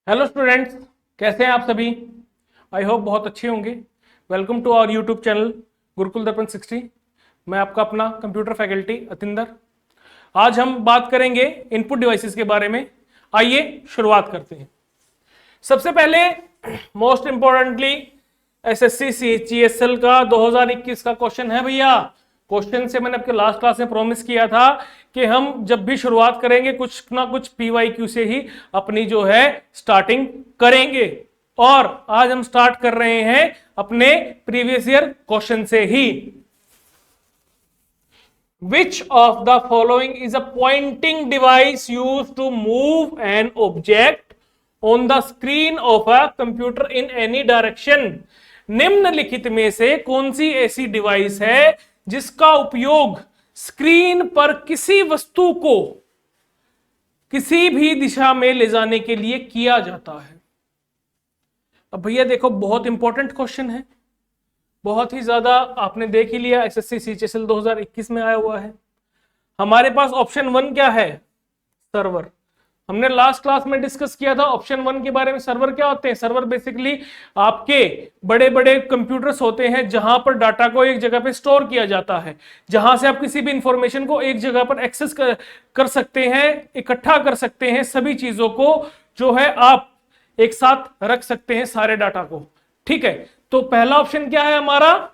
Hello students, कैसे हैं आप सभी? आई होप बहुत अच्छे होंगे। Welcome to our YouTube channel Gurukul Darpan 60। मैं आपका अपना कंप्यूटर फैकल्टी अतिंदर। आज हम बात करेंगे इनपुट डिवाइसेस के बारे में। आइए शुरुआत करते हैं। सबसे पहले मोस्ट इंपॉर्टेंटली एसएससी सीजीएसएल का 2021 का क्वेश्चन है भैया। क्वेश्चन से मैंने आपके लास्ट क्लास में प्रॉमिस किया था कि हम जब भी शुरुआत करेंगे कुछ ना कुछ पीवाईक्यू से ही अपनी जो है स्टार्टिंग करेंगे, और आज हम स्टार्ट कर रहे हैं अपने प्रीवियस ईयर क्वेश्चन से ही। Which of the following is a pointing device used to move an object on the screen of a computer in any direction? निम्नलिखित में से कौन सी ऐसी डिवाइस है जिसका उपयोग स्क्रीन पर किसी वस्तु को किसी भी दिशा में ले जाने के लिए किया जाता है? अब भैया देखो, बहुत इंपॉर्टेंट क्वेश्चन है, बहुत ही ज्यादा आपने देख ही लिया, एसएससी सीजीएसएल 2021 में आया हुआ है। हमारे पास ऑप्शन 1 क्या है? सर्वर। हमने लास्ट क्लास में डिस्कस किया था ऑप्शन 1 के बारे में। सर्वर क्या होते हैं? सर्वर बेसिकली आपके बड़े बड़े कंप्यूटर्स होते हैं जहां पर डाटा को एक जगह पे स्टोर किया जाता है, जहां से आप किसी भी इंफॉर्मेशन को एक जगह पर एक्सेस कर सकते हैं, इकट्ठा कर सकते हैं, सभी चीजों को जो है आप एक साथ रख सकते हैं, सारे डाटा को। ठीक है, तो पहला ऑप्शन क्या है हमारा?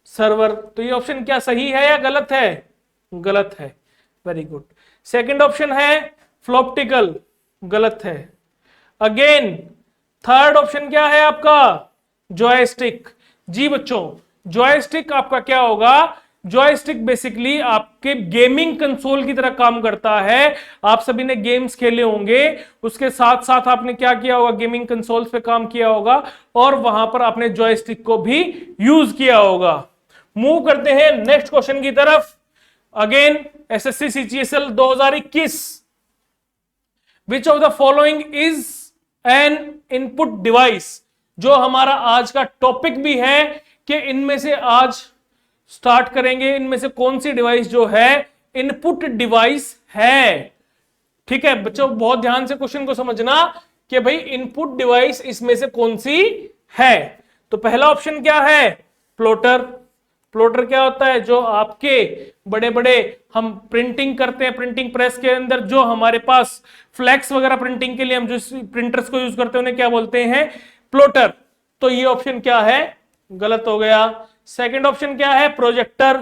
सर्वर। तो ये ऑप्शन क्या सही है या गलत है? गलत है। Very good. सेकंड ऑप्शन है फ्लॉप्टिकल, गलत है। अगेन थर्ड ऑप्शन क्या है आपका? जॉयस्टिक। जी बच्चों, जॉयस्टिक आपका क्या होगा? जॉयस्टिक बेसिकली आपके गेमिंग कंसोल की तरह काम करता है। आप सभी ने गेम्स खेले होंगे, उसके साथ साथ आपने क्या किया होगा? गेमिंग कंसोल्स पे काम किया होगा और वहां पर आपने जॉयस्टिक को भी यूज किया होगा। मूव करते हैं नेक्स्ट क्वेश्चन की तरफ। Again SSC CGSL 2021। Which of the following is an input device? जो हमारा आज का टॉपिक भी है कि इनमें से आज स्टार्ट करेंगे, इनमें से कौन सी डिवाइस जो है इनपुट डिवाइस है। ठीक है बच्चों, बहुत ध्यान से क्वेश्चन को समझना कि भाई इनपुट डिवाइस इसमें से कौन सी है। तो पहला ऑप्शन क्या है? प्लॉटर। प्लॉटर क्या होता है? जो आपके बड़े बड़े हम प्रिंटिंग करते हैं, प्रिंटिंग प्रेस के अंदर जो हमारे पास फ्लैक्स वगैरह प्रिंटिंग के लिए हम जो प्रिंटर्स को यूज करते हैं उन्हें क्या बोलते हैं? प्लॉटर। तो ये ऑप्शन क्या है? गलत हो गया। सेकंड ऑप्शन क्या है? प्रोजेक्टर।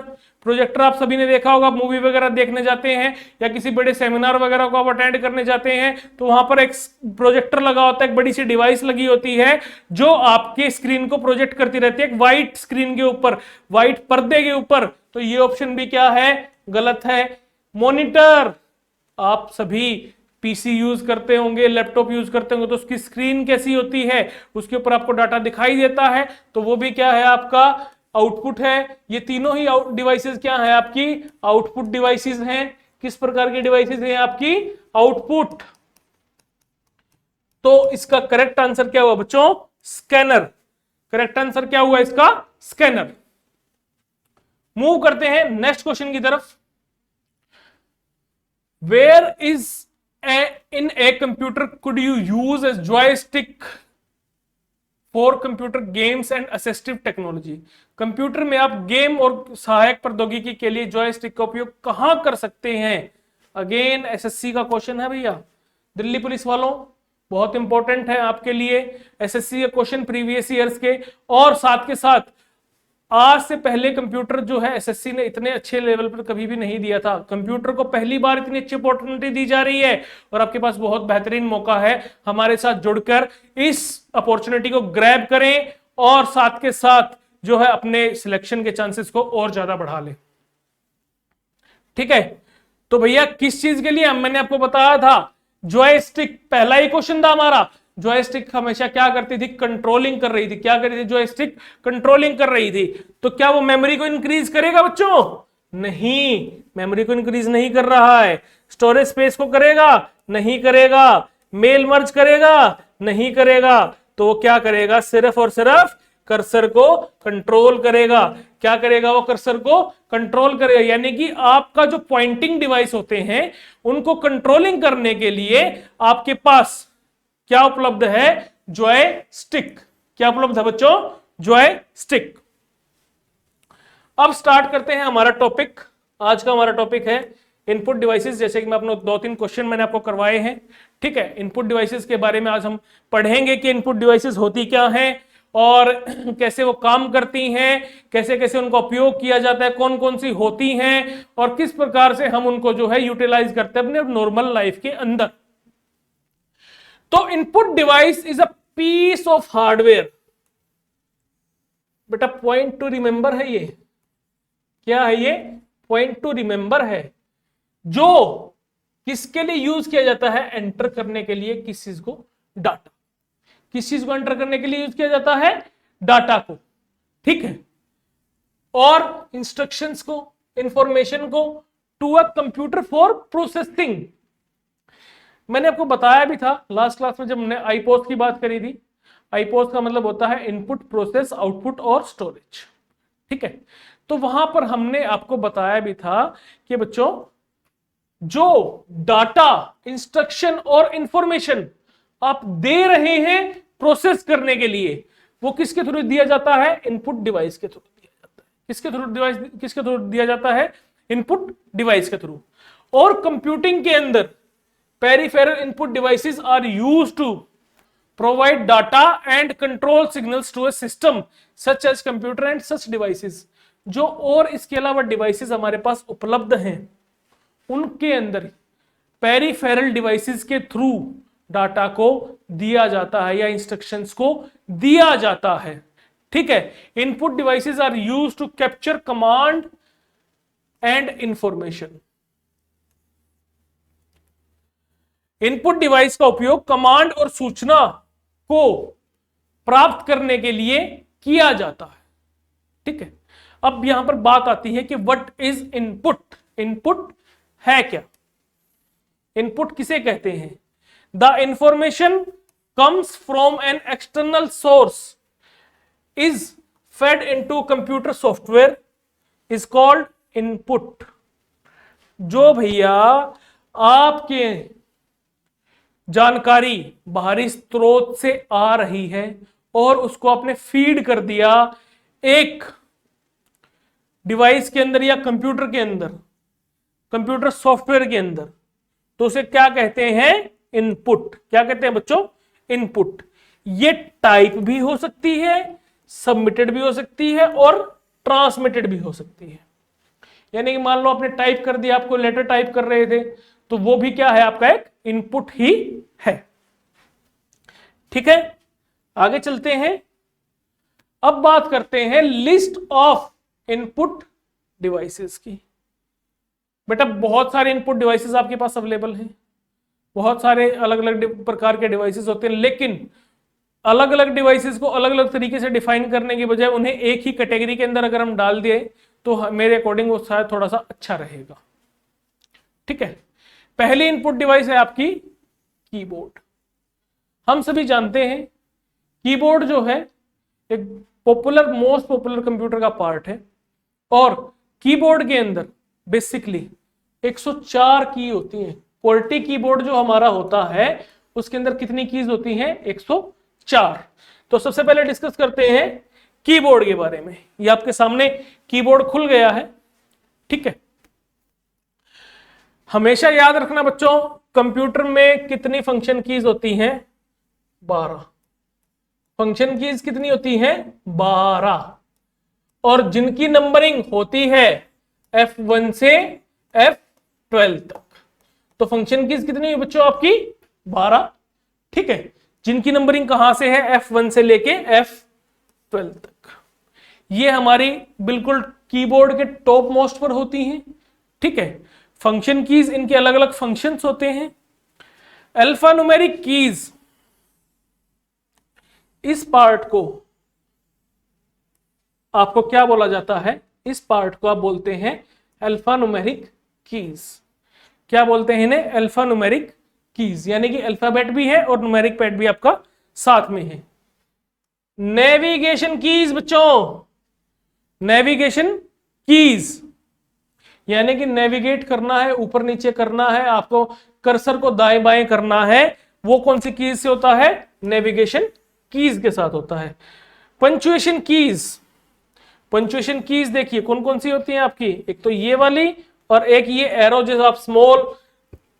प्रोजेक्टर आप सभी ने देखा होगा, मूवी वगैरह देखने जाते हैं या किसी बड़े सेमिनार वगैरह को आप अटेंड करने जाते हैं तो वहां पर एक प्रोजेक्टर लगा होता है, एक बड़ी सी डिवाइस लगी होती है जो आपके स्क्रीन को प्रोजेक्ट करती रहती है, एक व्हाइट स्क्रीन के ऊपर, व्हाइट पर्दे के ऊपर। तो ये ऑप्शन भी क्या है? गलत है। मॉनिटर, आप सभी पीसी यूज करते होंगे, लैपटॉप यूज करते होंगे, तो उसकी स्क्रीन कैसी होती है? उसके ऊपर आपको डाटा दिखाई देता है, तो वो भी क्या है? आपका आउटपुट है। ये तीनों ही डिवाइसेस क्या है? आपकी आउटपुट डिवाइसेस हैं। किस प्रकार की डिवाइसेस हैं? आपकी आउटपुट। तो इसका करेक्ट आंसर क्या हुआ बच्चों? स्कैनर। करेक्ट आंसर क्या हुआ इसका? स्कैनर। मूव करते हैं नेक्स्ट क्वेश्चन की तरफ। Where is in a computer could you use a joystick for computer games and assistive technology? Computer में आप गेम और सहायक प्रौद्योगिकी के लिए जॉयस्टिक का उपयोग कहां कर सकते हैं? अगेन एसएससी का क्वेश्चन है भैया, दिल्ली पुलिस वालों, बहुत इंपॉर्टेंट है आपके लिए एसएससी के क्वेश्चन प्रीवियस ईयर्स के। और साथ के साथ आज से पहले कंप्यूटर जो है एसएससी ने इतने अच्छे लेवल पर कभी भी नहीं दिया था। कंप्यूटर को पहली बार इतनी अच्छी अपॉर्चुनिटी दी जा रही है और आपके पास बहुत बेहतरीन मौका है हमारे साथ जुड़कर इस अपॉर्चुनिटी को ग्रैब करें और साथ के साथ जो है अपने सिलेक्शन के चांसेस को और ज्यादा बढ़ा लें। ठीक है, तो भैया किस चीज के लिए? मैंने आपको बताया था जॉयस्टिक, पहला ही क्वेश्चन था हमारा। जॉयस्टिक हमेशा क्या करती थी? कंट्रोलिंग कर रही थी। क्या कर रही थी? जॉयस्टिक कंट्रोलिंग कर रही थी। तो क्या वो मेमोरी को इंक्रीज करेगा बच्चों? नहीं, मेमोरी को इंक्रीज नहीं कर रहा है। स्टोरेज स्पेस को करेगा? नहीं करेगा। मेल मर्ज करेगा? नहीं करेगा। तो क्या करेगा? सिर्फ और सिर्फ कर्सर को कंट्रोल करेगा। क्या करेगा? वो कर्सर को कंट्रोल करेगा, यानी कि आपका जो पॉइंटिंग डिवाइस होते हैं उनको कंट्रोलिंग करने के लिए आपके पास क्या उपलब्ध है? जॉयस्टिक। क्या उपलब्ध है बच्चों? जॉयस्टिक। अब स्टार्ट करते हैं हमारा टॉपिक। आज का हमारा टॉपिक है इनपुट डिवाइसेस। जैसे कि मैं अपने 2-3 क्वेश्चन मैंने आपको करवाए हैं, ठीक है। इनपुट डिवाइसेस के बारे में आज हम पढ़ेंगे कि इनपुट डिवाइसेस होती क्या हैं और कैसे वो काम करती हैं, कैसे कैसे उनका उपयोग किया जाता है, कौन कौन सी होती हैं और किस प्रकार से हम उनको जो है यूटिलाइज करते हैं अपने नॉर्मल लाइफ के अंदर। तो input device is a piece of hardware. बेटा पॉइंट टू रिमेंबर है ये। क्या है ये? पॉइंट टू रिमेंबर है, जो किसके लिए यूज किया जाता है? एंटर करने के लिए किस चीज को? डाटा। किस चीज को एंटर करने के लिए यूज किया जाता है? डाटा को, ठीक है। और इंस्ट्रक्शंस को, इंफॉर्मेशन को to a computer for processing. मैंने आपको बताया भी था लास्ट क्लास में जब हमने आईपोस की बात करी थी। आईपोस का मतलब होता है इनपुट, प्रोसेस, आउटपुट और स्टोरेज, ठीक है। तो वहां पर हमने आपको बताया भी था कि बच्चों जो डाटा, इंस्ट्रक्शन और इंफॉर्मेशन आप दे रहे हैं प्रोसेस करने के लिए, वो किसके थ्रू दिया जाता है? इनपुट डिवाइस के थ्रू दिया जाता है। किसके थ्रू दिया जाता है? इनपुट डिवाइस के थ्रू। और कंप्यूटिंग के अंदर peripheral input devices are used to provide data and control signals to a system such as computer and such devices. जो और इसके अलावा डिवाइसेस हमारे पास उपलब्ध हैं उनके अंदर पेरिफेरल डिवाइसेस के थ्रू डाटा को दिया जाता है या इंस्ट्रक्शंस को दिया जाता है, ठीक है। Input devices are used to capture command and information. Input device का उपयोग कमांड और सूचना को प्राप्त करने के लिए किया जाता है, ठीक है। अब यहां पर बात आती है कि व्हाट इज इनपुट। इनपुट है क्या? इनपुट किसे कहते हैं? The information comes from an external source is fed into computer software is called input. जो भैया आपके जानकारी बाहरी स्रोत से आ रही है और उसको आपने फीड कर दिया एक डिवाइस के अंदर या कंप्यूटर के अंदर, कंप्यूटर सॉफ्टवेयर के अंदर, तो उसे क्या कहते हैं? इनपुट। क्या कहते हैं बच्चों? इनपुट। ये टाइप भी हो सकती है, सबमिटेड भी हो सकती है और ट्रांसमिटेड भी हो सकती है। यानी कि मान लो आपने टाइप कर दिया, आपको लेटर टाइप कर रहे थे, तो वो भी क्या है? आपका एक इनपुट ही है, ठीक है। आगे चलते हैं। अब बात करते हैं लिस्ट ऑफ इनपुट डिवाइसेस की। बेटा बहुत सारे इनपुट डिवाइसेस आपके पास अवेलेबल हैं, बहुत सारे अलग अलग प्रकार के डिवाइसेस होते हैं, लेकिन अलग अलग डिवाइसेस को अलग अलग तरीके से डिफाइन करने की बजाय उन्हें एक ही कैटेगरी के अंदर अगर हम डाल दिए तो मेरे अकॉर्डिंग वो शायद थोड़ा सा अच्छा रहेगा, ठीक है। पहली इनपुट डिवाइस है आपकी कीबोर्ड। हम सभी जानते हैं कीबोर्ड जो है एक मोस्ट पॉपुलर कंप्यूटर का पार्ट है और कीबोर्ड के अंदर बेसिकली 104 की होती हैं। क्वालिटी कीबोर्ड जो हमारा होता है उसके अंदर कितनी कीज होती हैं? 104। तो सबसे पहले डिस्कस करते हैं कीबोर्ड के बारे में। ये आपके सामने कीबोर्ड खुल गया है, ठीक है। हमेशा याद रखना बच्चों, कंप्यूटर में कितनी फंक्शन कीज होती हैं? 12 फंक्शन कीज कितनी होती हैं? 12। और जिनकी नंबरिंग होती है F1 से F12 तक। तो फंक्शन कीज कितनी है बच्चों आपकी? 12, ठीक है। जिनकी नंबरिंग कहां से है? F1 से लेके F12 तक। ये हमारी बिल्कुल कीबोर्ड के टॉप मोस्ट पर होती हैं, ठीक है। फंक्शन कीज इनके अलग अलग फंक्शंस होते हैं। अल्फा न्यूमेरिक कीज, इस पार्ट को आपको क्या बोला जाता है? इस पार्ट को आप बोलते हैं अल्फा न्यूमेरिक कीज। क्या बोलते हैं इन्हें? अल्फा न्यूमेरिक कीज, यानी कि अल्फाबेट भी है और न्यूमेरिक पैड भी आपका साथ में है। नेविगेशन कीज बच्चों, नेविगेशन कीज यानी कि नेविगेट करना है, ऊपर नीचे करना है, आपको कर्सर को दाएं बाएं करना है, वो कौन सी कीज से होता है? नेविगेशन कीज के साथ होता है। पंक्चुएशन कीज, पंक्चुएशन कीज देखिए कौन कौन सी होती हैं आपकी, एक तो ये वाली और एक ये एरो जिसे आप स्मॉल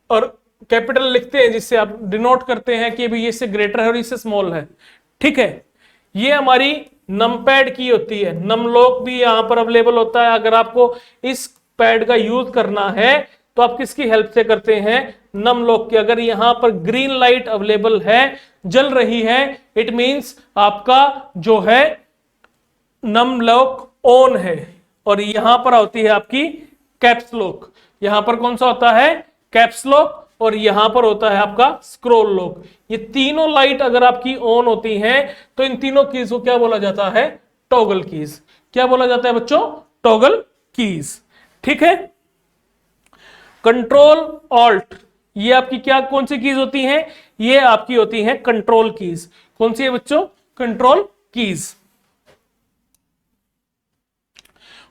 और कैपिटल लिखते हैं, जिससे आप डिनोट करते हैं कि भाई ये इससे ग्रेटर है और इससे स्मॉल है, ठीक है। ये हमारी नमपैड की होती है, नमलॉक भी यहां पर अवेलेबल होता है। अगर आपको इस पैड का यूज करना है तो आप किसकी हेल्प से करते हैं? नमलॉक की। अगर यहां पर ग्रीन लाइट अवेलेबल है, जल रही है, इट मींस आपका जो है नमलॉक ऑन है। और यहां पर होती है आपकी कैप्स लॉक, यहां पर कौन सा होता है? कैप्स लॉक, और यहां पर होता है आपका स्क्रॉल लॉक। ये तीनों लाइट अगर आपकी ऑन होती हैं तो इन तीनों कीज को क्या बोला जाता है? Toggle keys. क्या बोला जाता है बच्चों? टॉगल कीज, ठीक है। कंट्रोल ऑल्ट, ये आपकी क्या कौन सी कीज होती हैं? ये आपकी होती हैं कंट्रोल कीज। कौन सी है बच्चों? Control keys.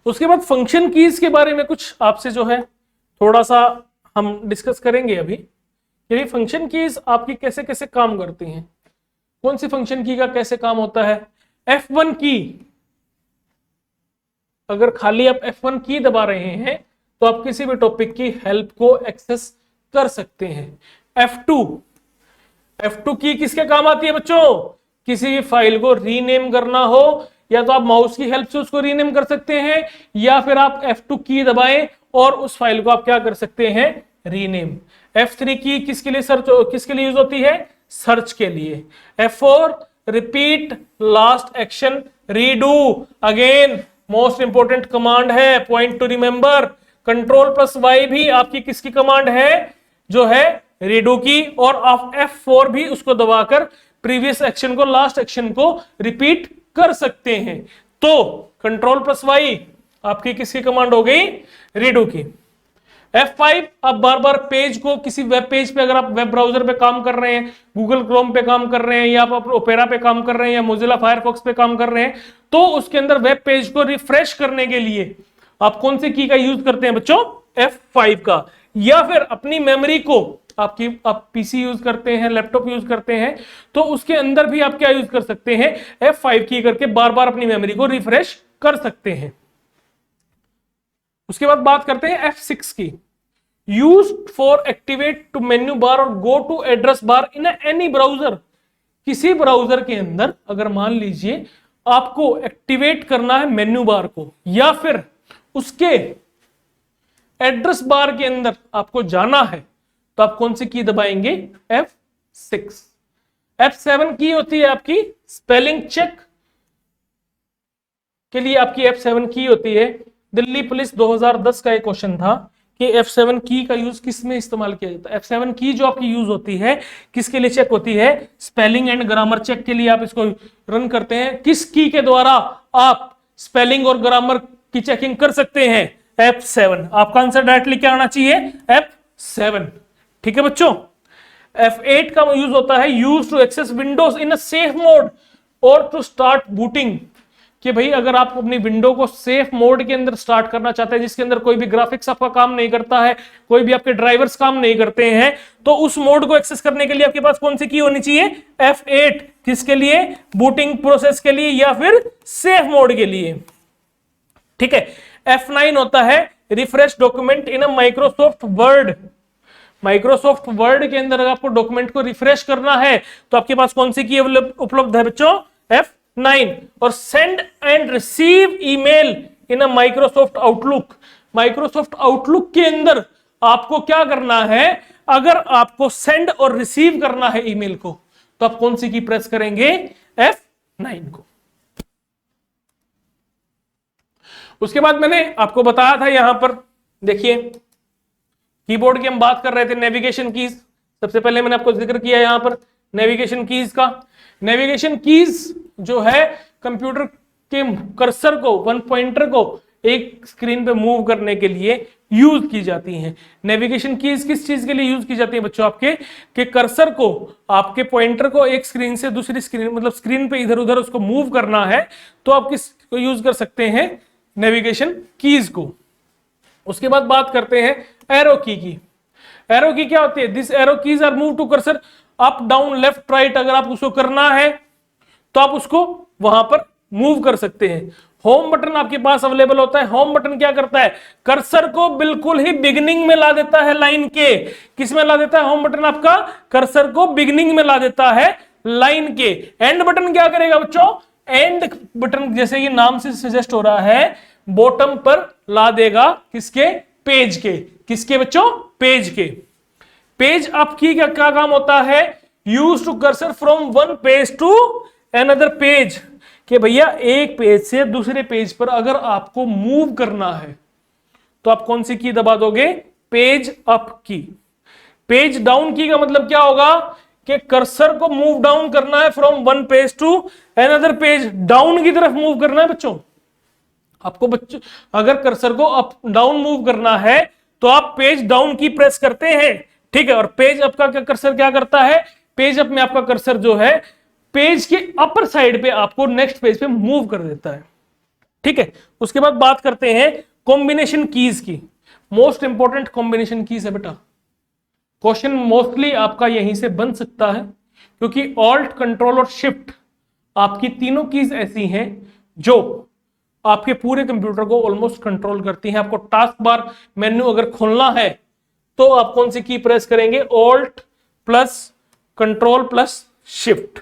उसके बाद फंक्शन कीज के बारे में कुछ आपसे जो है थोड़ा सा हम डिस्कस करेंगे अभी, कि फंक्शन कीज आपकी कैसे कैसे काम करती हैं, कौन सी फंक्शन की का कैसे काम होता है। F1 की, अगर खाली आप F1 की दबा रहे हैं तो आप किसी भी टॉपिक की हेल्प को एक्सेस कर सकते हैं। F2 की किसके काम आती है बच्चों? किसी भी फाइल को रीनेम करना हो, या तो आप माउस की हेल्प से उसको रीनेम कर सकते हैं, या फिर आप F2 की दबाएं और उस फाइल को आप क्या कर सकते हैं? रीनेम। F3 की किसके लिए किसके लिए यूज होती है? सर्च के लिए। F4 repeat last action redo, again most important command है, पॉइंट टू रिमेंबर। Ctrl+Y भी आपकी किसकी कमांड है? जो है रीडू की। और आप F4 भी उसको दबाकर प्रीवियस एक्शन को, लास्ट एक्शन को रिपीट कर सकते हैं। तो Ctrl+Y आपकी किसकी कमांड हो गई? रीडू की। F5 आप बार बार पेज को, किसी वेब पेज पे अगर आप वेब ब्राउजर पे काम कर रहे हैं, गूगल क्रोम पे काम कर रहे हैं, या आप ओपेरा पे काम कर रहे हैं, या मोजिला फायरफॉक्स पे काम कर रहे हैं, तो उसके अंदर वेब पेज को रिफ्रेश करने के लिए आप कौन सी की का यूज करते हैं बच्चों? F5 का। या फिर अपनी मेमोरी को आप पीसी यूज करते हैं, लैपटॉप यूज करते हैं, तो उसके अंदर भी आप क्या यूज कर सकते हैं? F5 की करके बार बार अपनी मेमोरी को रिफ्रेश कर सकते हैं। उसके बाद बात करते हैं F6 की। Used for activate to menu bar और go to address bar in any browser. किसी ब्राउजर के अंदर अगर मान लीजिए आपको एक्टिवेट करना है मेन्यू बार को, या फिर उसके एड्रेस बार के अंदर आपको जाना है, तो आप कौन सी की दबाएंगे? F6। F7 की होती है आपकी स्पेलिंग चेक के लिए, आपकी F7 की होती है। दिल्ली पुलिस 2010 का एक क्वेश्चन था कि F7 की का यूज किस में इस्तेमाल किया जाता है। F7 की जो आपकी यूज होती है किसके लिए चेक होती है? स्पेलिंग एंड ग्रामर चेक के लिए आप इसको रन करते हैं। किस की के द्वारा आप स्पेलिंग और ग्रामर की चेकिंग कर सकते हैं? F7। आपका आंसर डायरेक्टली क्या आना चाहिए? F7, ठीक है बच्चों। F8 का यूज होता है use to access Windows in a safe mode और टू स्टार्ट बूटिंग। कि भाई अगर आप अपनी विंडो को सेफ मोड के अंदर स्टार्ट करना चाहते हैं, जिसके अंदर कोई भी ग्राफिक्स आपका काम नहीं करता है, कोई भी आपके ड्राइवर्स काम नहीं करते हैं, तो उस मोड को एक्सेस करने के लिए आपके पास कौन सी की होनी चाहिए? F8। किसके लिए? बूटिंग प्रोसेस के लिए या फिर सेफ मोड के लिए, ठीक है। F9 होता है refresh document in a Microsoft word. Microsoft word के अंदर अगर आपको डॉक्यूमेंट को रिफ्रेश करना है तो आपके पास कौन सी की उपलब्ध है बच्चों? F9। और send and receive email in a Microsoft outlook. Microsoft outlook के अंदर आपको क्या करना है? अगर आपको सेंड और रिसीव करना है ईमेल को, तो आप कौन सी की प्रेस करेंगे? F9 को। उसके बाद मैंने आपको बताया था, यहां पर देखिए कीबोर्ड की हम बात कर रहे थे, नेविगेशन कीज। सबसे पहले मैंने आपको जिक्र किया यहां पर नेविगेशन कीज का। नेविगेशन कीज जो है कंप्यूटर के कर्सर को, वन पॉइंटर को एक स्क्रीन पे मूव करने के लिए यूज की जाती हैं। नेविगेशन कीज किस चीज के लिए यूज की जाती है बच्चों आपके, कि कर्सर को, आपके पॉइंटर को एक स्क्रीन से दूसरी स्क्रीन, मतलब स्क्रीन पे इधर उधर उसको मूव करना है तो आप किस को यूज कर सकते हैं, नेविगेशन कीज को। उसके बाद बात करते हैं एरो की। एरो की क्या होती है, this arrow keys are move to cursor up down left right, अगर आप उसको करना है तो आप उसको वहां पर मूव कर सकते हैं। होम बटन आपके पास अवेलेबल होता है। होम बटन क्या करता है, कर्सर को बिल्कुल ही बिगिनिंग में ला देता है लाइन के। किस में ला देता है होम बटन आपका, कर्सर को बिगिनिंग में ला देता है लाइन के। एंड बटन क्या करेगा बच्चों, एंड बटन जैसे ये नाम से सजेस्ट हो रहा है, बॉटम पर ला देगा किसके, पेज के। किसके बच्चों, पेज के। पेज अप की क्या काम होता है, use to cursor from one page to another page, कि भैया एक पेज से दूसरे पेज पर अगर आपको मूव करना है तो आप कौन सी की दबा दोगे, पेज अप की। पेज डाउन की का मतलब क्या होगा, कि कर्सर को मूव डाउन करना है from one page to another page, down की तरफ मूव करना है बच्चों आपको। बच्चों अगर कर्सर को अप डाउन मूव करना है तो आप पेज डाउन की प्रेस करते हैं, ठीक है। और पेज अप का कर्सर क्या करता है, पेज अप में आपका कर्सर जो है पेज के अपर साइड पे आपको नेक्स्ट पेज पे मूव कर देता है, ठीक है। उसके बाद बात करते हैं कॉम्बिनेशन कीज की। मोस्ट इंपॉर्टेंट कॉम्बिनेशन कीज है बेटा, क्वेश्चन मोस्टली आपका यहीं से बन सकता है, क्योंकि ऑल्ट, कंट्रोल और शिफ्ट आपकी तीनों कीज ऐसी हैं जो आपके पूरे कंप्यूटर को ऑलमोस्ट कंट्रोल करती हैं। आपको टास्क बार मेन्यू अगर खोलना है तो आप कौन सी की प्रेस करेंगे, alt plus control plus shift.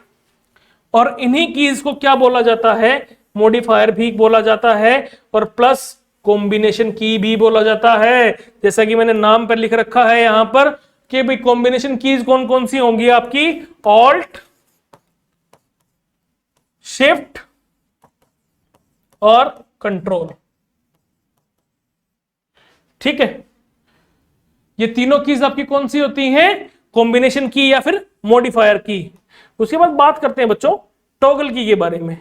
और इन्हीं कीज को क्या बोला जाता है, मॉडिफायर भी बोला जाता है और प्लस कॉम्बिनेशन की भी बोला जाता है। जैसा कि मैंने नाम पर लिख रखा है यहां पर कि भाई कॉम्बिनेशन कीज कौन कौन सी होंगी आपकी, ऑल्ट, शिफ्ट और कंट्रोल, ठीक है। ये तीनों कीज आपकी कौन सी होती हैं, कॉम्बिनेशन की या फिर मॉडिफायर की। उसके बाद बात करते हैं बच्चों टॉगल की के बारे में।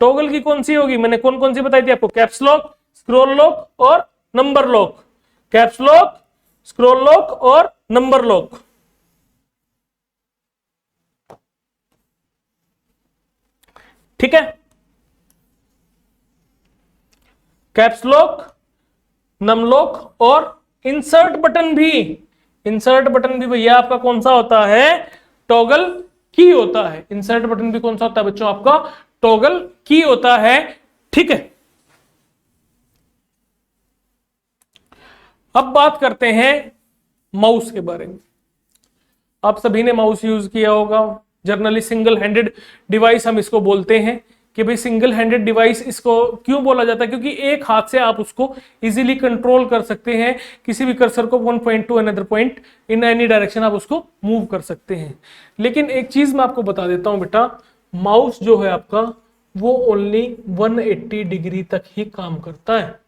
टॉगल की कौन सी होगी, मैंने कौन कौन सी बताई थी आपको, कैप्स लॉक, स्क्रॉल लॉक और number lock. Caps lock, scroll lock और नंबर लॉक। ठीक है, कैप्स लॉक, नम लॉक और इंसर्ट बटन भी। इंसर्ट बटन भी भैया आपका कौन सा होता है, टॉगल की होता है। इंसर्ट बटन भी कौन सा होता है बच्चों, आपका टॉगल की होता है, ठीक है। अब बात करते हैं माउस के बारे में। आप सभी ने माउस यूज किया होगा, जनरली सिंगल हैंडेड डिवाइस हम इसको बोलते हैं। कि भाई सिंगल हैंडेड डिवाइस इसको क्यों बोला जाता है, क्योंकि एक हाथ से आप उसको इजीली कंट्रोल कर सकते हैं। किसी भी कर्सर को one point two another point in any direction आप उसको मूव कर सकते हैं। लेकिन एक चीज मैं आपको बता देता हूं बेटा, माउस जो है आपका वो ओनली 180 डिग्री तक ही काम करता है,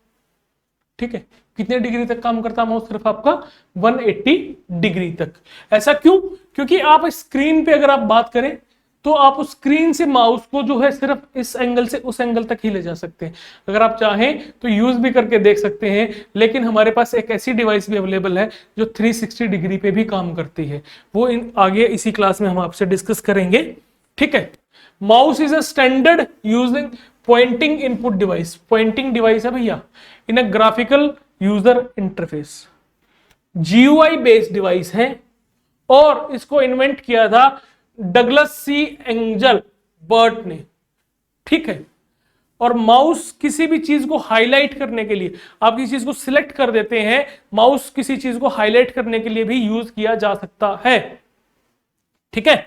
ठीक है। कितने डिग्री तक काम करता है माउस, सिर्फ आपका 180 डिग्री तक। ऐसा क्यों, क्योंकि आप स्क्रीन पे अगर आप बात करें तो आप उस स्क्रीन से माउस को जो है सिर्फ इस एंगल से उस एंगल तक ही ले जा सकते हैं। अगर आप चाहें तो यूज भी करके देख सकते हैं, लेकिन हमारे पास एक ऐसी डिवाइस भी अवेलेबल है जो 360 डिग्री पे भी काम करती है। वो आगे इसी क्लास में हम आपसे डिस्कस करेंगे, ठीक है। Mouse is a standard using pointing input device. Pointing device है भैया in a graphical user interface, GUI based device है। और इसको इन्वेंट किया था डगलस सी एंजल बर्ट ने, ठीक है। और माउस किसी भी चीज को हाईलाइट करने के लिए, आप किसी चीज को सिलेक्ट कर देते हैं, माउस किसी चीज को हाईलाइट करने के लिए भी यूज किया जा सकता है, ठीक है।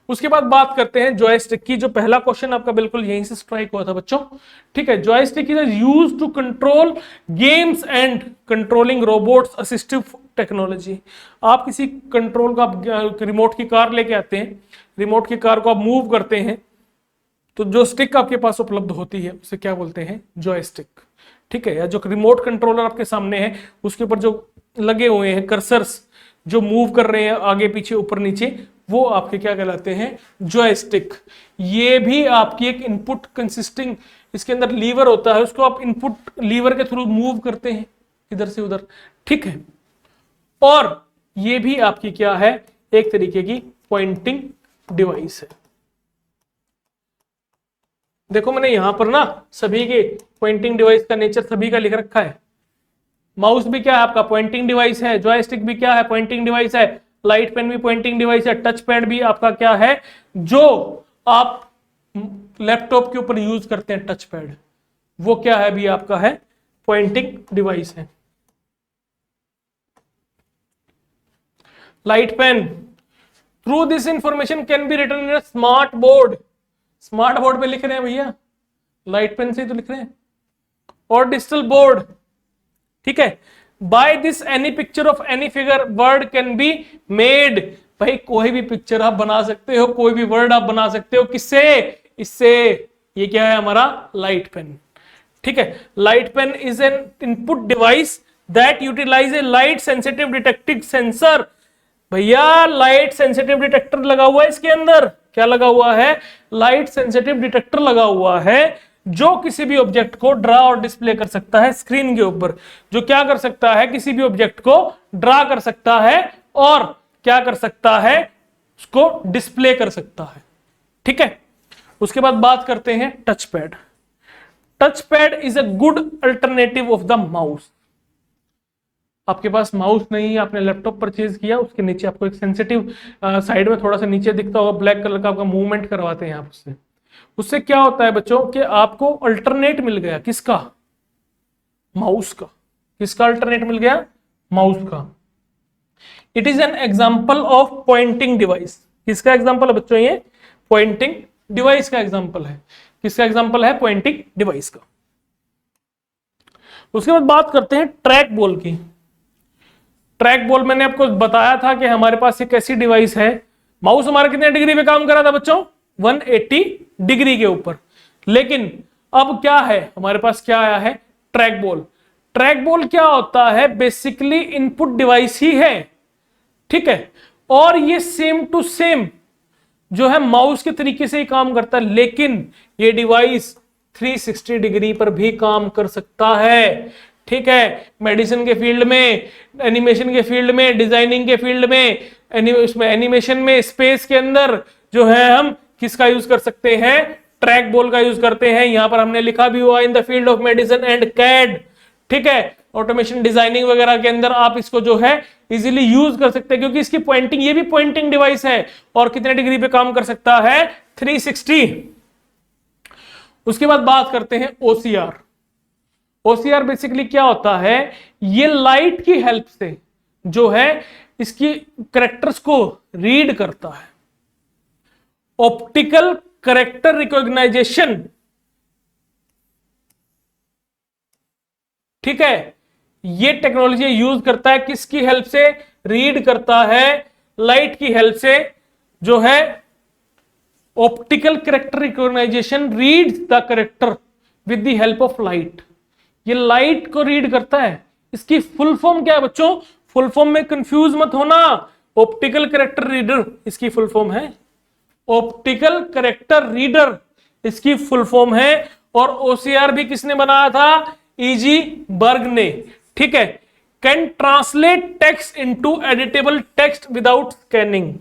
उसके बाद बात करते हैं जॉयस्टिक की। जो पहला क्वेश्चन आपका बिल्कुल यहीं से स्ट्राइक हुआ था बच्चों, ठीक है। Joystick is used to control games and controlling robots assistive technology. आप किसी कंट्रोल का रिमोट की कार लेके आते हैं, रिमोट की कार को आप मूव करते हैं, तो जो स्टिक आपके पास उपलब्ध होती है उसे क्या बोलते हैं, जॉयस्टिक, ठीक है। या जो रिमोट कंट्रोलर आपके सामने है उसके ऊपर जो लगे हुए हैं कर्सर्स जो मूव कर रहे हैं आगे पीछे ऊपर नीचे, वो आपके क्या कहलाते हैं, जॉयस्टिक। ये भी आपकी एक इनपुट कंसिस्टिंग, इसके अंदर लीवर होता है, उसको आप इनपुट लीवर के थ्रू मूव करते हैं, इधर से उधर, ठीक है। और ये भी आपकी क्या है, एक तरीके की पॉइंटिंग डिवाइस है। देखो मैंने यहां पर ना सभी के पॉइंटिंग डिवाइस का नेचर सभी का लिख रखा है। माउस भी क्या है आपका पॉइंटिंग डिवाइस है, जॉयस्टिक भी क्या है पॉइंटिंग डिवाइस है, लाइट पेन भी पॉइंटिंग डिवाइस है, टच पैड भी आपका क्या है, जो आप लैपटॉप के ऊपर यूज करते हैं टच पैड, वो क्या है भी आपका है पॉइंटिंग डिवाइस है। Light pen, through this information can be written in smart board, smart board पे लिख रहे हैं भैया, लाइट पेन से ही तो लिख रहे हैं, और डिजिटल बोर्ड, ठीक है। By this any picture of any figure word can be made, भाई कोई भी पिक्चर आप बना सकते हो, कोई भी वर्ड आप बना सकते हो, किससे, इससे। ये क्या है हमारा लाइट पेन, ठीक है। Light pen is an input device that utilize a light sensitive detective sensor. भैया लाइट सेंसिटिव डिटेक्टर लगा हुआ है इसके अंदर, क्या लगा हुआ है, लाइट सेंसिटिव डिटेक्टर लगा हुआ है, जो किसी भी ऑब्जेक्ट को ड्रा और डिस्प्ले कर सकता है स्क्रीन के ऊपर, जो क्या कर सकता है, किसी भी ऑब्जेक्ट को ड्रा कर सकता है और क्या कर सकता है, उसको डिस्प्ले कर सकता है, ठीक है। उसके बाद बात करते हैं touch pad. Touch pad is a good alternative of the mouse. आपके पास माउस नहीं है, आपने लैपटॉप परचेज किया, उसके नीचे आपको एक सेंसिटिव साइड में थोड़ा सा नीचे दिखता होगा ब्लैक कलर का, आपका मूवमेंट करवाते हैं आप उससे। उससे क्या होता है बच्चों कि आपको अल्टरनेट मिल गया, किसका, माउस का। किसका अल्टरनेट मिल गया, माउस का। It is an example of pointing device. किसका एग्जाम्पल है बच्चों, ये पॉइंटिंग डिवाइस का एग्जाम्पल है। किसका एग्जाम्पल है, पॉइंटिंग डिवाइस का। उसके बाद बात करते हैं ट्रैक बॉल की। ट्रैक बॉल मैंने आपको बताया था कि हमारे पास एक ऐसी डिवाइस है, माउस हमारा कितने डिग्री पे काम कर रहा था बच्चों, 180 डिग्री के ऊपर। लेकिन अब क्या है हमारे पास, क्या आया है, ट्रैक बॉल। ट्रैक बॉल क्या होता है, बेसिकली इनपुट डिवाइस ही है, ठीक है। और ये सेम टू सेम जो है माउस के तरीके से ही काम करता है, लेकिन ये डिवाइस 360 डिग्री पर भी काम कर सकता है, ठीक है। मेडिसिन के फील्ड में, एनिमेशन के फील्ड में, डिजाइनिंग के फील्ड में, एनिमेशन में, स्पेस के अंदर जो है हम किसका यूज कर सकते हैं, ट्रैक बॉल का यूज करते हैं। यहां पर हमने लिखा भी हुआ in the field of medicine and CAD, ठीक है। ऑटोमेशन डिजाइनिंग वगैरह के अंदर आप इसको जो है इजीली यूज कर सकते हैं, क्योंकि इसकी पॉइंटिंग, ये भी पॉइंटिंग डिवाइस है, और कितने डिग्री पे काम कर सकता है, 360। उसके बाद बात करते हैं ओसीआर। ओसीआर बेसिकली क्या होता है, ये लाइट की हेल्प से जो है इसकी कैरेक्टर्स को रीड करता है। ऑप्टिकल कैरेक्टर रिकॉग्नाइजेशन, ठीक है। ये टेक्नोलॉजी यूज करता है, किसकी हेल्प से, रीड करता है लाइट की हेल्प से, जो है optical character recognization reads the character with the help of light. ये लाइट को रीड करता है। इसकी फुल फॉर्म क्या है बच्चों, फुल फॉर्म में कंफ्यूज मत होना, ऑप्टिकल कैरेक्टर रीडर इसकी फुल फॉर्म है, ऑप्टिकल कैरेक्टर रीडर इसकी फुल फॉर्म है। और ओसीआर भी किसने बनाया था, ईजी बर्ग ने, ठीक है। Can translate text into editable text without scanning.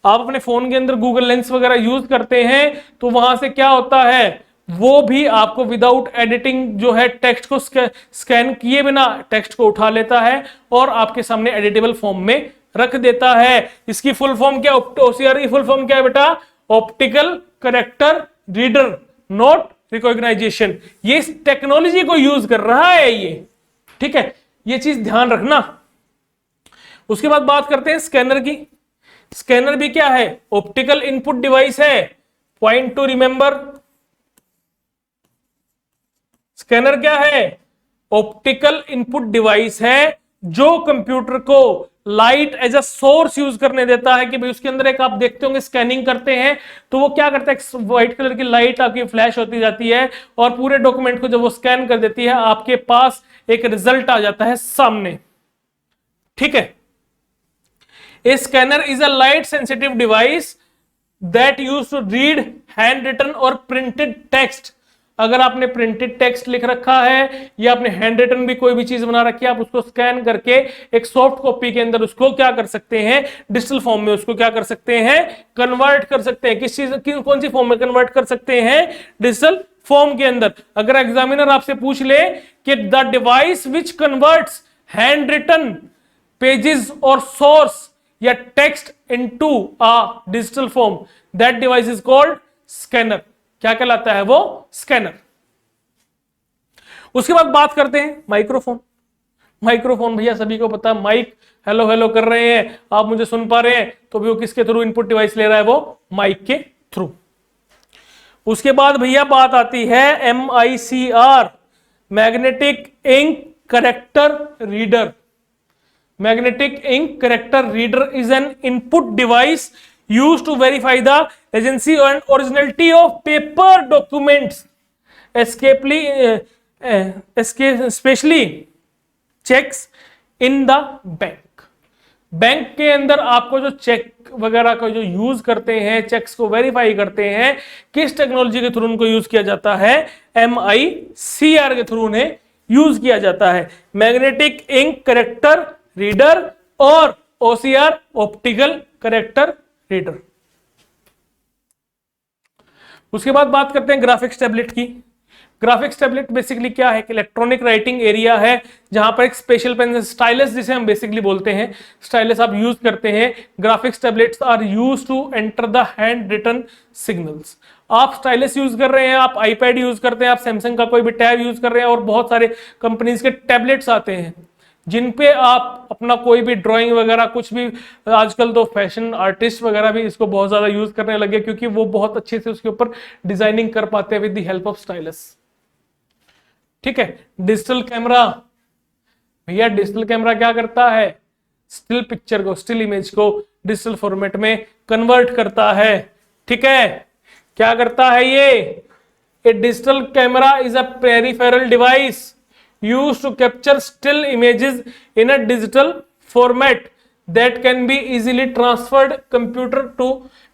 आप अपने फोन के अंदर गूगल लेंस वगैरह यूज करते हैं, तो वहां से क्या होता है, वो भी आपको विदाउट एडिटिंग जो है टेक्स्ट को स्कैन किए बिना टेक्स्ट को उठा लेता है और आपके सामने एडिटेबल फॉर्म में रख देता है। इसकी फुल फॉर्म क्या, ओसीआर की फुल फॉर्म क्या है बेटा, optical character reader not recognization. ये इस टेक्नोलॉजी को यूज कर रहा है ये, ठीक है, ये चीज ध्यान रखना। उसके बाद बात करते हैं स्कैनर की। स्कैनर भी क्या है, ऑप्टिकल इनपुट डिवाइस है। पॉइंट टू रिमेंबर, स्कैनर क्या है, ऑप्टिकल इनपुट डिवाइस है, जो कंप्यूटर को light as a source use करने देता है कि भाई उसके अंदर एक, आप देखते होंगे स्कैनिंग करते हैं तो वो क्या करता है, व्हाइट कलर की लाइट आपकी फ्लैश होती जाती है और पूरे डॉक्यूमेंट को जब वो स्कैन कर देती है आपके पास एक रिजल्ट आ जाता है सामने, ठीक है। A scanner is a light sensitive device that use to read hand written और प्रिंटेड टेक्स्ट। अगर आपने प्रिंटेड टेक्स्ट लिख रखा है या आपने हैंड रिटन भी कोई भी चीज बना रखी है, आप उसको स्कैन करके एक सॉफ्ट कॉपी के अंदर उसको क्या कर सकते हैं, डिजिटल फॉर्म में उसको क्या कर सकते हैं, कन्वर्ट कर सकते हैं। किस चीज कौन सी फॉर्म में कन्वर्ट कर सकते हैं, डिजिटल फॉर्म के अंदर। अगर एग्जामिनर आपसे पूछ ले कि the device which converts hand written pages और सोर्स या text into a digital form, that device is called scanner. क्या कहलाता है वो, स्कैनर। उसके बाद बात करते हैं माइक्रोफोन। माइक्रोफोन भैया सभी को पता है, माइक हेलो हेलो कर रहे हैं, आप मुझे सुन पा रहे हैं, तो भी वो किसके थ्रू इनपुट डिवाइस ले रहा है, वो माइक के थ्रू। उसके बाद भैया बात आती है MICR, magnetic ink character reader. Magnetic ink character reader is an input device used to verify the agency and originality of paper documents, especially checks in the bank। Bank के अंदर आपको जो चेक वगैरह का जो यूज करते हैं, checks को वेरीफाई करते हैं, किस टेक्नोलॉजी के थ्रू उनको यूज किया जाता है, MICR के थ्रू उन्हें यूज किया जाता है। मैग्नेटिक इंक करेक्टर रीडर और OCR, ऑप्टिकल करेक्टर रीडर। उसके बाद बात करते हैं ग्राफिक्स टैबलेट की। ग्राफिक्स टैबलेट बेसिकली क्या है कि इलेक्ट्रॉनिक राइटिंग एरिया है, जहां पर एक स्पेशल पेन, स्टाइलस जिसे हम बेसिकली बोलते हैं, स्टाइलस आप यूज करते हैं। Graphics tablets are use to enter the hand written signals. आप स्टाइलस यूज कर रहे हैं, आप आईपैड यूज करते हैं, आप सैमसंग का कोई भी टैब यूज कर रहे हैं, और बहुत सारे कंपनीज के टैबलेट्स आते हैं जिन पे आप अपना कोई भी ड्राइंग वगैरह कुछ भी, आजकल तो फैशन आर्टिस्ट वगैरह भी इसको बहुत ज्यादा यूज करने लगे, क्योंकि वो बहुत अच्छे से उसके ऊपर डिजाइनिंग कर पाते हैं with the help of stylus. ठीक है। डिजिटल कैमरा भैया, डिजिटल कैमरा क्या करता है, स्टिल पिक्चर को, स्टिल इमेज को डिजिटल फॉर्मेट में कन्वर्ट करता है। ठीक है, क्या करता है ये, a digital camera is a peripheral device used to capture still images in a digital format that can be easily transferred computer to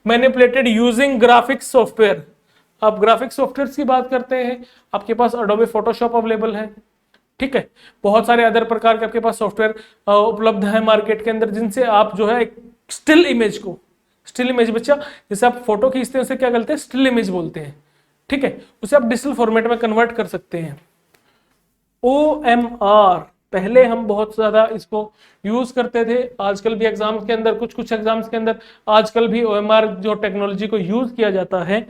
manipulated using graphics software। आप ग्राफिक्स सॉफ्टवेयर की बात करते हैं, आपके पास अडोबे फोटोशॉप अवेलेबल है। ठीक है, बहुत सारे अदर प्रकार के आपके पास सॉफ्टवेयर उपलब्ध है मार्केट के अंदर, जिनसे आप जो है स्टिल इमेज को, स्टिल इमेज बच्चा जैसे आप फोटो खींचते हैं उसे क्या बोलते हैं, स्टिल इमेज बोलते हैं। ठीक है, उसे आप डिजिटल फॉर्मेट में कन्वर्ट कर सकते हैं। OMR पहले हम बहुत ज्यादा इसको यूज करते थे, आजकल भी एग्जाम्स के अंदर, कुछ एग्जाम्स के अंदर आजकल भी OMR जो टेक्नोलॉजी को यूज किया जाता है,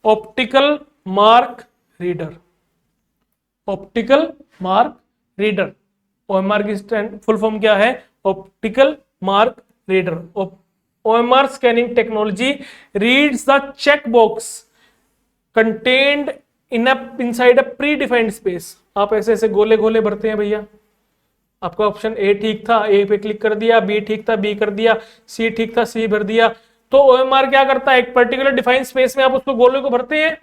optical mark reader. Optical mark reader, OMR की फुल फॉर्म क्या है, optical mark reader. OMR scanning technology reads the check box contained inside a predefined space. आप ऐसे ऐसे गोले गोले भरते हैं भैया, आपका ऑप्शन ए ठीक था, ए पे क्लिक कर दिया, बी ठीक था, बी कर दिया, सी ठीक था, सी भर दिया। तो OMR क्या करता है, एक पर्टिकुलर डिफाइंड स्पेस में आप उसको गोले को भरते हैं,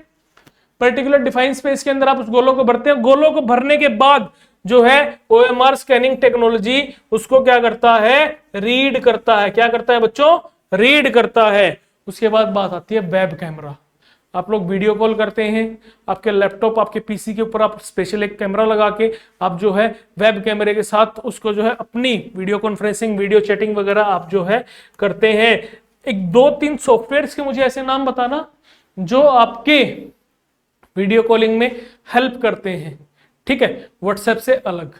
पर्टिकुलर डिफाइंड स्पेस के अंदर आप उस गोलों को भरते हैं। गोलों को भरने के बाद जो है OMR स्कैनिंग टेक्नोलॉजी उसको क्या करता है, रीड करता है। क्या करता है बच्चों, रीड करता है। उसके बाद बात आती है वेब कैमरा। आप लोग वीडियो कॉल करते हैं, आपके लैपटॉप, आपके पीसी के ऊपर आप स्पेशल एक कैमरा लगा के आप जो है वेब कैमरे के साथ उसको जो है अपनी वीडियो कॉन्फ्रेंसिंग, वीडियो चैटिंग वगैरह आप जो है करते हैं। एक 2-3 सॉफ्टवेयर्स के मुझे ऐसे नाम बताना जो आपके वीडियो कॉलिंग में हेल्प करते हैं। ठीक है, व्हाट्सएप से अलग,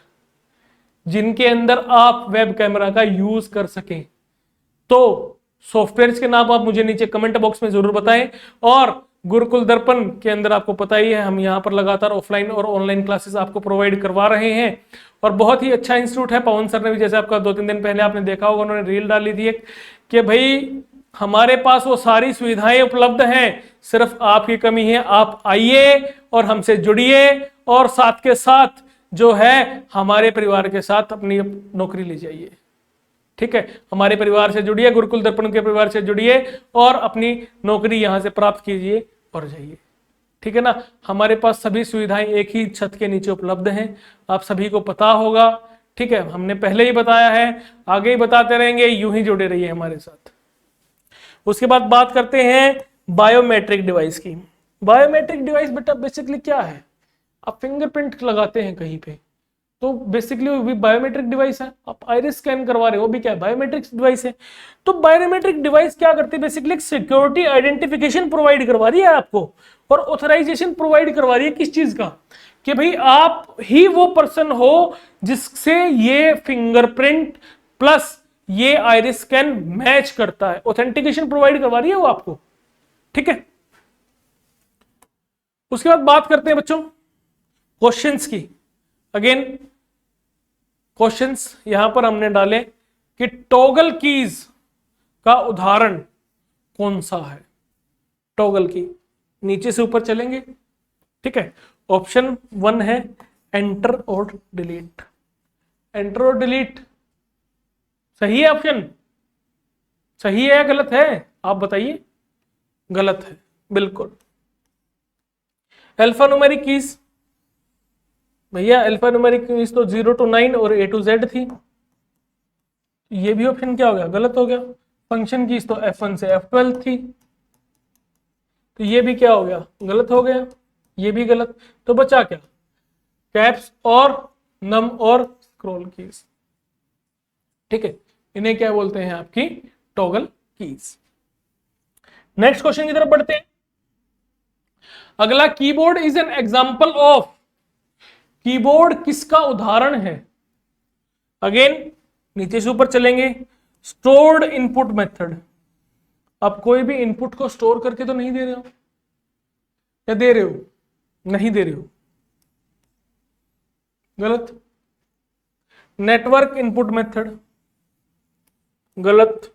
जिनके अंदर आप वेब कैमरा का यूज कर सकें। तो सॉफ्टवेयर्स के नाम आप मुझे नीचे कमेंट बॉक्स में जरूर बताएं। और गुरुकुल दर्पण के अंदर आपको पता ही है, हम यहाँ पर लगातार ऑफलाइन और ऑनलाइन क्लासेस आपको प्रोवाइड करवा रहे हैं, और बहुत ही अच्छा इंस्टीट्यूट है। पवन सर ने भी, जैसे आपका 2-3 दिन पहले आपने देखा होगा, उन्होंने रील डाली थी कि भाई हमारे पास वो सारी सुविधाएं उपलब्ध हैं, सिर्फ आपकी कमी है। आप आइए और हमसे जुड़िए, और साथ के साथ जो है हमारे परिवार के साथ अपनी नौकरी ले जाइए। ठीक है, हमारे परिवार से जुड़िए, गुरुकुल दर्पण के परिवार से जुड़िए और अपनी नौकरी यहां से प्राप्त कीजिए और जाइए। ठीक है ना, हमारे पास सभी सुविधाएं एक ही छत के नीचे उपलब्ध हैं, आप सभी को पता होगा। ठीक है, हमने पहले ही बताया है, आगे ही बताते रहेंगे, यूं ही जुड़े रहिए हमारे साथ। उसके बाद बात करते हैं बायोमेट्रिक डिवाइस की। बायोमेट्रिक डिवाइस बेटा बेसिकली क्या है, आप फिंगरप्रिंट लगाते हैं कहीं पे तो बेसिकली वो भी बायोमेट्रिक डिवाइस है। आप आइरिस स्कैन करवा रहे हो वो भी क्या है, बायोमेट्रिक डिवाइस है। तो बायोमेट्रिक डिवाइस क्या करती है, बेसिकली एक सिक्योरिटी आइडेंटिफिकेशन प्रोवाइड करवा रही है आपको और ऑथराइजेशन प्रोवाइड करवा रही है किस चीज का, कि भाई आप ही वो पर्सन हो जिससे ये फिंगरप्रिंट प्लस ये आइरिस स्कैन मैच करता है, ऑथेंटिकेशन प्रोवाइड करवा रही है वो आपको। ठीक है, उसके बाद बात करते हैं बच्चों क्वेश्चंस की। अगेन क्वेश्चंस यहां पर हमने डाले कि टॉगल कीज का उदाहरण कौन सा है। टॉगल की नीचे से ऊपर चलेंगे। ठीक है, ऑप्शन 1 है एंटर और डिलीट। एंटर और डिलीट सही है, ऑप्शन सही है या गलत है, आप बताइए। गलत है बिल्कुल। अल्फा न्यूमेरिक कीज, भैया अल्फा न्यूमेरिक कीज तो 0 to 9 और A to Z थी, ये भी ऑप्शन क्या हो गया, गलत हो गया। फंक्शन कीज तो F1 से F12 थी, तो ये भी क्या हो गया, गलत हो गया, ये भी गलत। तो बचा क्या, कैप्स और नम और स्क्रॉल कीज। ठीक है, इन्हें क्या बोलते हैं, आपकी टॉगल कीज। नेक्स्ट क्वेश्चन की तरफ बढ़ते हैं। अगला, keyboard is an example of, keyboard किसका उदाहरण है। अगेन नीचे से ऊपर चलेंगे। स्टोर्ड इनपुट मेथड, आप कोई भी इनपुट को स्टोर करके तो नहीं दे रहे हो, या दे रहे हो, नहीं दे रहे हो, गलत। नेटवर्क इनपुट मेथड, गलत।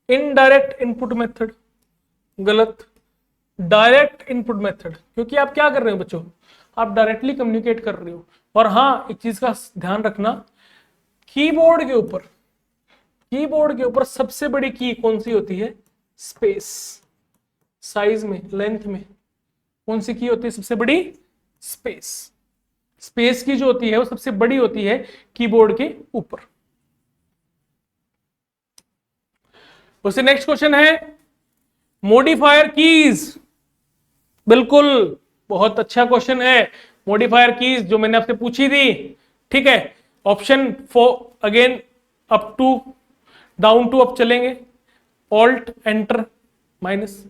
इनडायरेक्ट इनपुट मेथड, गलत। डायरेक्ट इनपुट मेथड, क्योंकि आप क्या कर रहे हो बच्चों, आप डायरेक्टली कम्युनिकेट कर रहे हो। और हाँ, एक चीज का ध्यान रखना, कीबोर्ड के ऊपर सबसे बड़ी की कौन सी होती है, स्पेस। साइज में, लेंथ में कौन सी की होती है सबसे बड़ी, स्पेस। स्पेस की जो होती है वो सबसे बड़ी होती है कीबोर्ड के ऊपर। उससे नेक्स्ट क्वेश्चन है मॉडिफायर कीज। बिल्कुल, बहुत अच्छा क्वेश्चन है मॉडिफायर कीज जो मैंने आपसे पूछी थी। ठीक है, option 4 again up to down to up चलेंगे। ऑल्ट एंटर माइनस,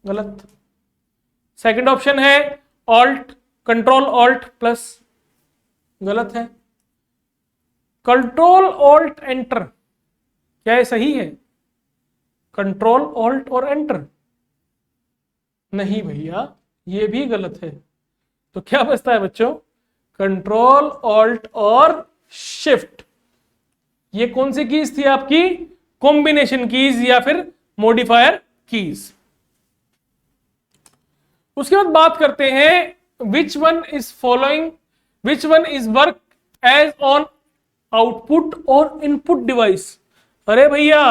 गलत। सेकंड ऑप्शन है ऑल्ट कंट्रोल ऑल्ट प्लस, गलत है। कंट्रोल ऑल्ट एंटर, क्या ये सही है, कंट्रोल ऑल्ट और एंटर, नहीं भैया ये भी गलत है। तो क्या बचता है बच्चों, कंट्रोल ऑल्ट और शिफ्ट। ये कौन सी कीज थी आपकी, कॉम्बिनेशन कीज या फिर मॉडिफायर कीज। उसके बाद बात करते हैं which one is following, which one is work as on output और इनपुट डिवाइस। अरे भैया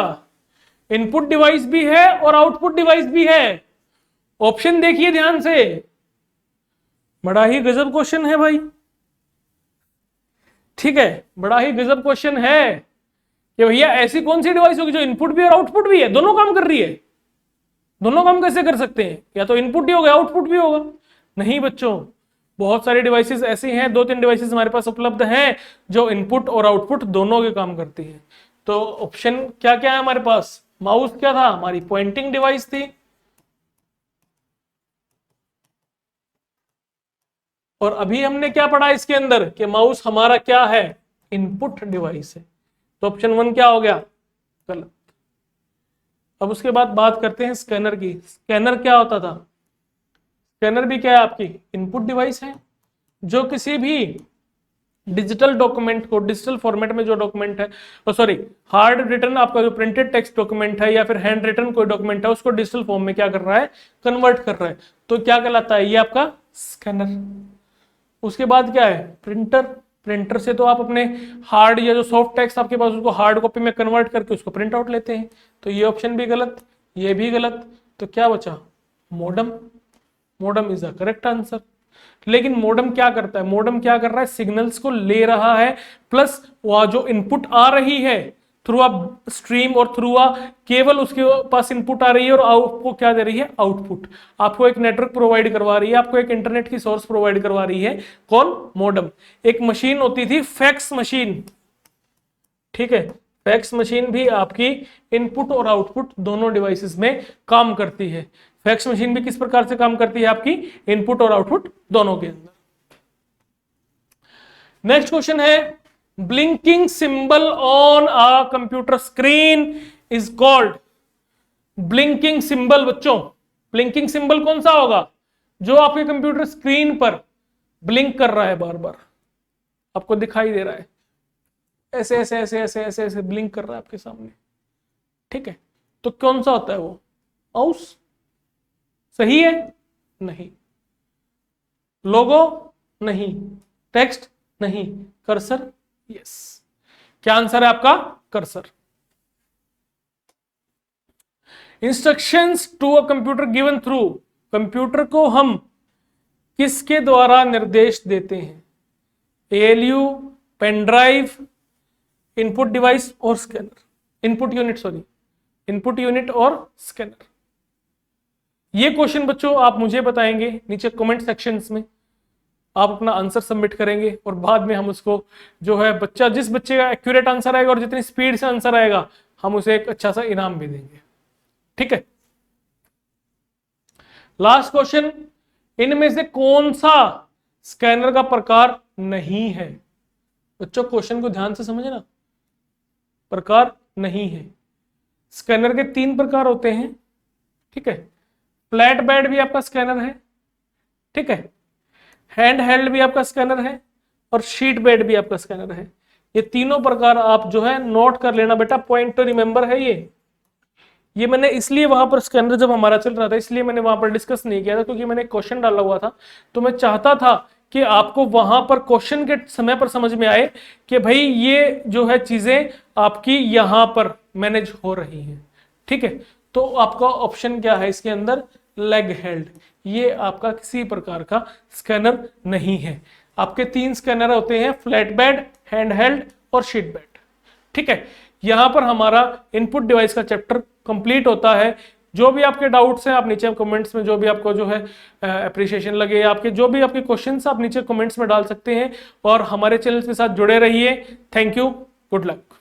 इनपुट डिवाइस भी है और आउटपुट डिवाइस भी है। ऑप्शन देखिए ध्यान से, बड़ा ही गजब क्वेश्चन है भाई। ठीक है, बड़ा ही गजब क्वेश्चन है कि भैया ऐसी कौन सी डिवाइस होगी जो इनपुट भी और आउटपुट भी है, दोनों काम कर रही है। दोनों काम कैसे कर सकते हैं, या तो इनपुट ही होगा आउटपुट भी होगा। नहीं बच्चों, बहुत सारी डिवाइसेस ऐसी हैं, 2-3 डिवाइसेस हमारे पास उपलब्ध हैं जो इनपुट और आउटपुट दोनों के काम करती हैं। तो ऑप्शन क्या क्या है हमारे पास, माउस क्या था, हमारी पॉइंटिंग डिवाइस थी, और अभी हमने क्या पढ़ा इसके अंदर कि माउस हमारा क्या है, इनपुट डिवाइस है। तो ऑप्शन 1 क्या हो गया, गलत। अब उसके बाद बात करते हैं स्कैनर की। स्कैनर क्या होता था, स्कैनर भी क्या है, आपकी इनपुट डिवाइस है, जो किसी भी डिजिटल डॉक्यूमेंट को, डिजिटल फॉर्मेट में जो डॉक्यूमेंट है, सॉरी हार्ड रिटन आपका जो प्रिंटेड टेक्स्ट डॉक्यूमेंट है या फिर हैंड रिटन कोई डॉक्यूमेंट है, उसको डिजिटल फॉर्म में क्या कर रहा है, कन्वर्ट कर रहा है। तो क्या कहलाता है, ये आपका स्कैनर। उसके बाद क्या है, प्रिंटर। प्रिंटर से तो आप अपने हार्ड या जो सॉफ्ट टेक्स्ट आपके पास उसको हार्ड कॉपी में कन्वर्ट करके उसको प्रिंट आउट लेते हैं। तो ये ऑप्शन भी गलत, ये भी गलत। तो क्या बचा, modem. Modem is the correct answer. लेकिन मॉडम क्या करता है, मॉडम क्या कर रहा है, सिग्नल्स को ले रहा है, प्लस वह जो इनपुट आ रही है थ्रू अ स्ट्रीम और थ्रू अ केवल उसके पास इनपुट आ रही है और आपको क्या दे रही है, आउटपुट। आपको एक नेटवर्क प्रोवाइड करवा रही है, आपको एक इंटरनेट की सोर्स प्रोवाइड करवा रही है, कौन, मॉडेम। एक मशीन होती थी फैक्स मशीन, ठीक है, फैक्स मशीन भी आपकी इनपुट और आउटपुट दोनों डिवाइसेस में काम करती है। फैक्स मशीन भी किस प्रकार से काम करती है, आपकी इनपुट और आउटपुट दोनों के अंदर। नेक्स्ट क्वेश्चन है, blinking symbol on a computer screen is called. Blinking symbol बच्चों, ब्लिंकिंग सिंबल कौन सा होगा, जो आपके कंप्यूटर स्क्रीन पर ब्लिंक कर रहा है, बार बार आपको दिखाई दे रहा है, ऐसे ऐसे ऐसे ऐसे ऐसे ऐसे ब्लिंक कर रहा है आपके सामने, ठीक है, तो कौन सा होता है वो, माउस। सही है, नहीं। लोगो, नहीं। टेक्स्ट, नहीं। Cursor, yes. क्या आंसर है आपका, cursor. Instructions to a computer given through, computer को हम किसके द्वारा निर्देश देते हैं, ALU, pen drive, input device और scanner, input unit, sorry, input unit और स्कैनर। ये क्वेश्चन बच्चों आप मुझे बताएंगे नीचे कमेंट सेक्शंस में, आप अपना आंसर सबमिट करेंगे और बाद में हम उसको जो है बच्चा, जिस बच्चे का एक्यूरेट आंसर आएगा और जितनी स्पीड से आंसर आएगा, हम उसे एक अच्छा सा इनाम भी देंगे, ठीक है। लास्ट क्वेश्चन, इनमें से कौन सा स्कैनर का प्रकार नहीं है। बच्चों क्वेश्चन को ध्यान से समझना, प्रकार नहीं है। स्कैनर के 3 प्रकार होते हैं, ठीक है। फ्लैट बेड भी आपका स्कैनर है, ठीक है, हैंड हेल्ड भी आपका स्कैनर है और शीट बेड भी आपका स्कैनर है। ये तीनों प्रकार आप जो है नोट कर लेना बेटा, पॉइंट टू रिमेंबर है ये मैंने इसलिए वहां पर स्कैनर जब हमारा चल रहा था इसलिए मैंने वहां पर डिस्कस नहीं किया था, क्योंकि मैंने क्वेश्चन डाला हुआ था, तो मैं चाहता था कि आपको वहां पर क्वेश्चन के समय पर समझ में आए कि भाई ये जो है चीजें आपकी यहां पर मैनेज हो रही हैं, ठीक है। तो आपका ऑप्शन क्या है इसके अंदर, लेग हेल्ड, ये आपका किसी प्रकार का स्कैनर नहीं है। आपके 3 स्कैनर होते हैं, फ्लैट बेड, हैंड हेल्ड और शीट बेड, ठीक है। यहां पर हमारा इनपुट डिवाइस का चैप्टर कंप्लीट होता है। जो भी आपके डाउट्स हैं आप नीचे कमेंट्स में, जो भी आपको जो है अप्रिशिएशन लगे, आपके जो भी आपके क्वेश्चंस आप नीचे कमेंट्स में डाल सकते हैं और हमारे चैनल के साथ जुड़े रहिए। Thank you, good luck.